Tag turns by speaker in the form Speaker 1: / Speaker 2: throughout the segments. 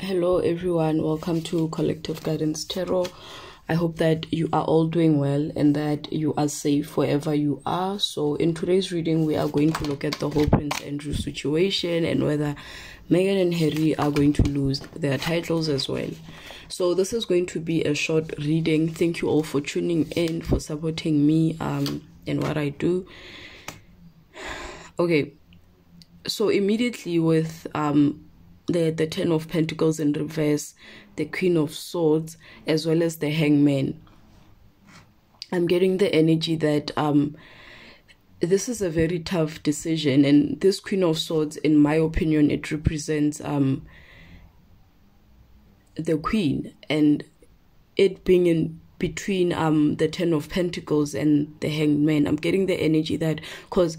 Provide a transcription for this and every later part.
Speaker 1: Hello everyone, welcome to Collective Guidance Tarot. I hope that you are all doing well and that you are safe wherever you are. So in today's reading, we are going to look at the whole Prince Andrew situation and whether Meghan and Harry are going to lose their titles as well. So this is going to be a short reading. Thank you all for tuning in, for supporting me and what I do. Okay, so immediately with the Ten of Pentacles in reverse, the Queen of Swords, as well as the Hangman, I'm getting the energy that this is a very tough decision. And this Queen of Swords, in my opinion, it represents the Queen, and it being in between the Ten of Pentacles and the Hangman. I'm getting the energy that because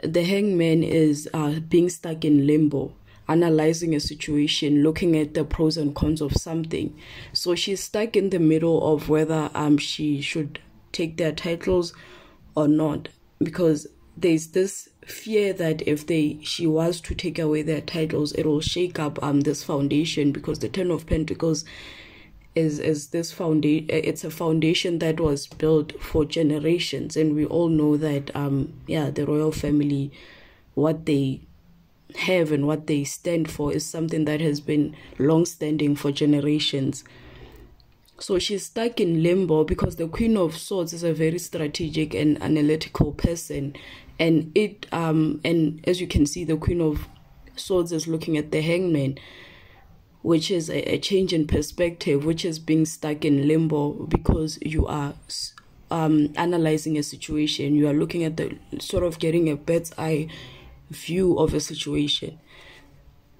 Speaker 1: the Hangman is being stuck in limbo, analyzing a situation, looking at the pros and cons of something. So she's stuck in the middle of whether she should take their titles or not, because there's this fear that if she was to take away their titles, it will shake up this foundation, because the Ten of Pentacles is this foundation. It's a foundation that was built for generations, and we all know that the royal family, what they have and what they stand for is something that has been long-standing for generations. So she's stuck in limbo because the Queen of Swords is a very strategic and analytical person, and and as you can see, the Queen of Swords is looking at the Hangman, which is a change in perspective, which is being stuck in limbo because you are analyzing a situation. You are looking at the sort of getting a bird's eye view of a situation.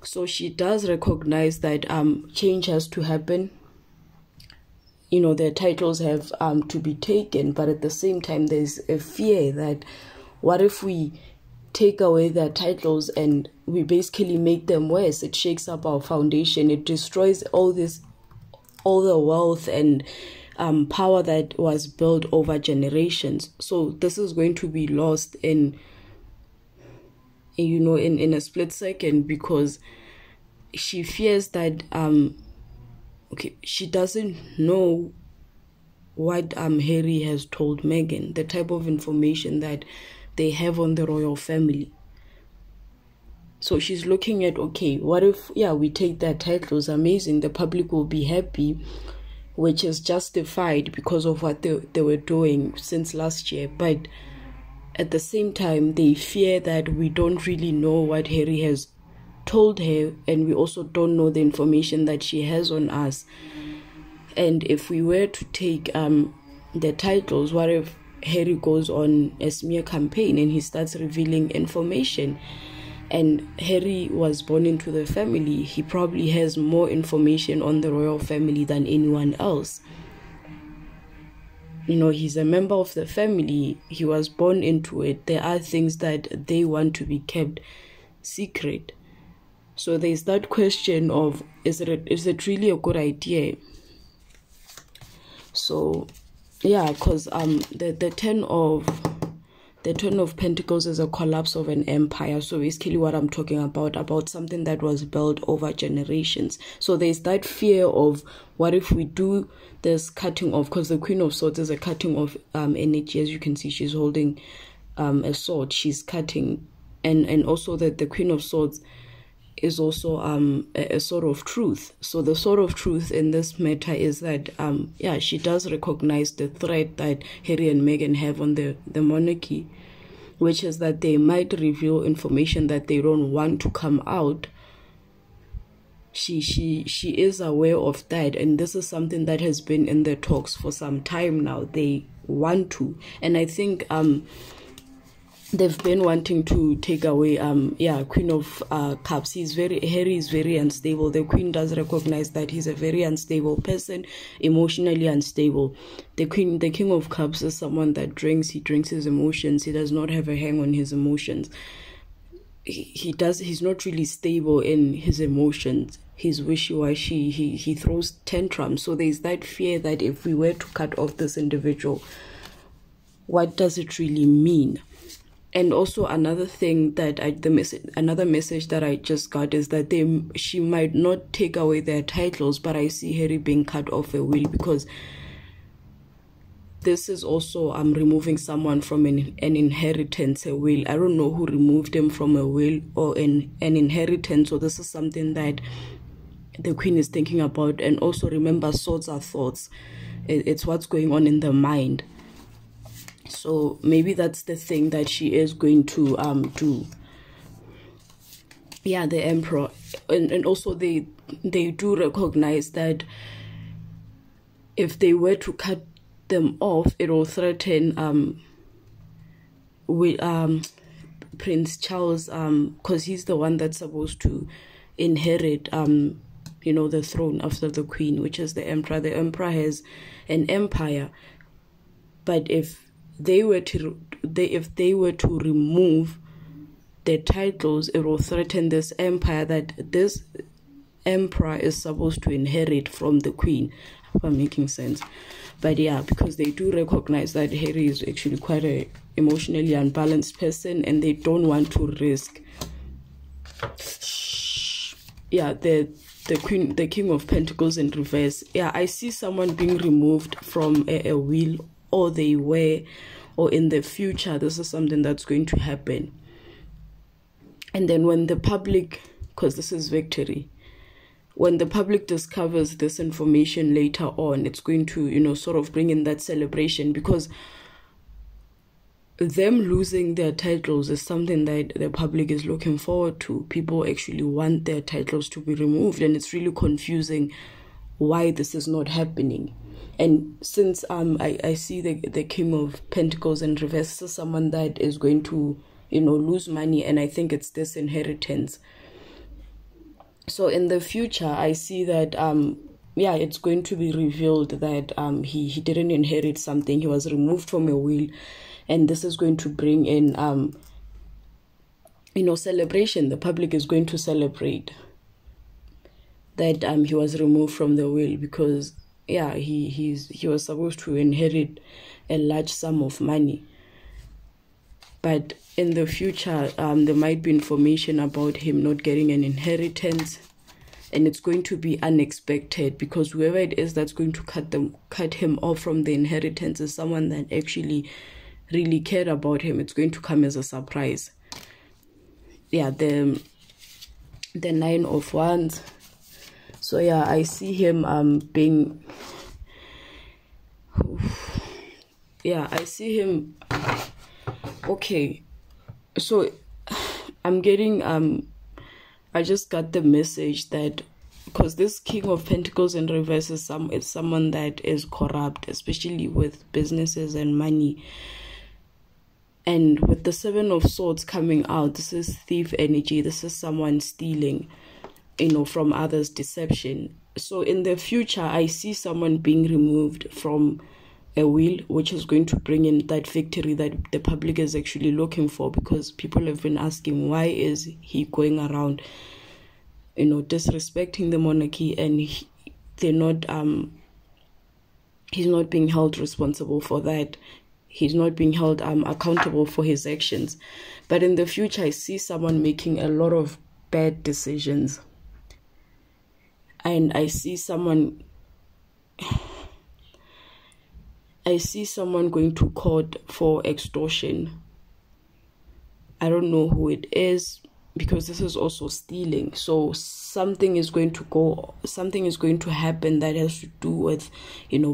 Speaker 1: So she does recognize that change has to happen. You know, their titles have to be taken, but at the same time there's a fear that what if we take away their titles and we basically make them worse? It shakes up our foundation. It destroys all the wealth and power that was built over generations. So this is going to be lost in a split second, because she fears that she doesn't know what Harry has told Meghan, the type of information that they have on the royal family. So she's looking at, okay, what if we take their titles? Amazing, the public will be happy, which is justified because of what they were doing since last year. But at the same time, they fear that we don't really know what Harry has told her, and we also don't know the information that she has on us. And if we were to take the titles, what if Harry goes on a smear campaign and he starts revealing information? And Harry was born into the family. He probably has more information on the royal family than anyone else. You know, he's a member of the family. He was born into it. There are things that they want to be kept secret. So there's that question of, is it really a good idea? So because the Ten of Pentacles is a collapse of an empire. So basically what I'm talking about something that was built over generations. So there's that fear of, what if we do this cutting off? Because the Queen of Swords is a cutting off energy. As you can see, she's holding a sword. She's cutting. And also that the Queen of Swords is also a sword of truth. So the sword of truth in this matter is that she does recognize the threat that Harry and Meghan have on the monarchy, which is that they might reveal information that they don't want to come out. She is aware of that, and this is something that has been in the talks for some time now. They want to, and I think they've been wanting to take away Queen of Cups. Harry is very unstable. The Queen does recognize that he's a very unstable person, emotionally unstable. The King of Cups is someone that drinks. He drinks his emotions. He does not have a hang on his emotions. He's not really stable in his emotions. He's wishy-washy. He throws tantrums. So there's that fear that if we were to cut off this individual, what does it really mean? And also another thing that another message that I just got is that she might not take away their titles, but I see Harry being cut off a will, because this is also removing someone from an inheritance, a will. I don't know who removed him from a will or an inheritance. So this is something that the Queen is thinking about. And also remember, swords are thoughts. It's what's going on in the mind. So maybe that's the thing that she is going to do. Yeah, the Emperor. And also they do recognize that if they were to cut them off, it will threaten Prince Charles, because he's the one that's supposed to inherit the throne after the Queen, which is the Emperor. The Emperor has an empire, but if they were to remove the titles, it will threaten this empire that this Emperor is supposed to inherit from the Queen, if I'm making sense. But yeah, because they do recognize that Harry is actually quite a emotionally unbalanced person, and they don't want to risk the King of Pentacles in reverse. Yeah, I see someone being removed from a will, or they were, or in the future this is something that's going to happen. And then when the public, because this is victory, when the public discovers this information later on, it's going to, sort of bring in that celebration, because them losing their titles is something that the public is looking forward to. People actually want their titles to be removed, and it's really confusing why this is not happening. And since I see the King of Pentacles in reverse, this is someone that is going to, lose money, and I think it's this inheritance. So in the future, I see that, it's going to be revealed that he didn't inherit something. He was removed from a will, and this is going to bring in, celebration. The public is going to celebrate that he was removed from the will, because, he was supposed to inherit a large sum of money. But in the future, there might be information about him not getting an inheritance, and it's going to be unexpected, because whoever it is that's going to cut him off from the inheritance is someone that actually really cared about him. It's going to come as a surprise. Yeah, the Nine of Wands. So yeah, I see him being. Yeah, I see him. Okay, so I'm getting I just got the message that, because this King of Pentacles in reverse is someone that is corrupt, especially with businesses and money. And with the Seven of Swords coming out, this is thief energy. This is someone stealing, from others, deception. So in the future, I see someone being removed from a will, which is going to bring in that victory that the public is actually looking for, because people have been asking, why is he going around, disrespecting the monarchy, and he's not being held responsible for that. He's not being held accountable for his actions. But in the future, I see someone making a lot of bad decisions, and I see someone going to court for extortion. I don't know who it is, because this is also stealing. So something is going to happen that has to do with,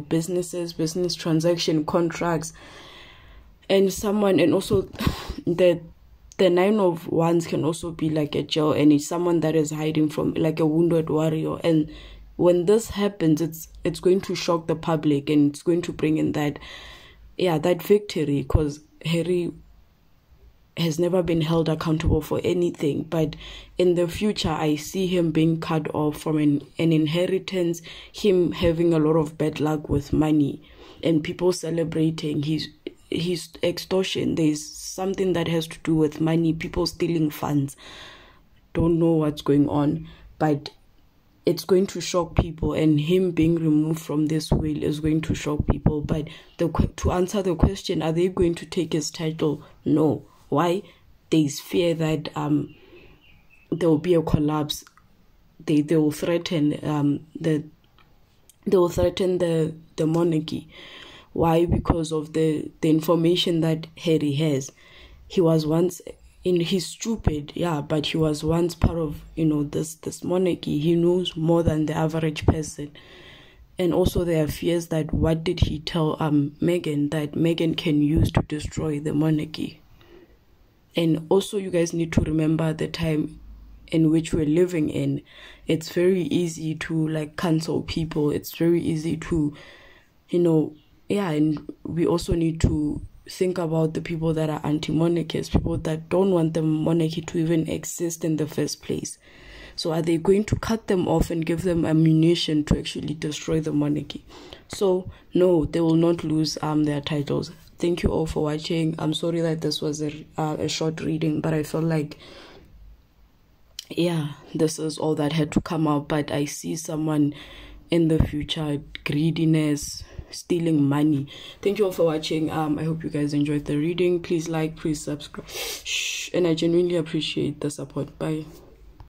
Speaker 1: businesses, business transaction, contracts, and also the Nine of Wands can also be like a jail, and it's someone that is hiding from, like a wounded warrior. And when this happens, it's going to shock the public, and it's going to bring in that victory, because Harry has never been held accountable for anything. But in the future, I see him being cut off from an inheritance, him having a lot of bad luck with money, and people celebrating his extortion. There's something that has to do with money, people stealing funds. Don't know what's going on, but it's going to shock people, and him being removed from this will is going to shock people. But to answer the question, are they going to take his title? No, Why? There's fear that there will be a collapse. They will threaten the monarchy. Why? Because of the information that Harry has. He was once he's stupid, yeah, but he was once part of, this monarchy. He knows more than the average person. And also there are fears that what did he tell Meghan that Meghan can use to destroy the monarchy. And also you guys need to remember the time in which we're living in. It's very easy to cancel people. It's very easy to, and we also need to think about the people that are anti-monarchists, people that don't want the monarchy to even exist in the first place. So are they going to cut them off and give them ammunition to actually destroy the monarchy? So no, they will not lose their titles. Thank you all for watching. I'm sorry that this was a short reading, but I felt like, yeah, this is all that had to come out. But I see someone in the future, greediness, stealing money. Thank you all for watching. I hope you guys enjoyed the reading. Please like, please subscribe, and I genuinely appreciate the support. Bye.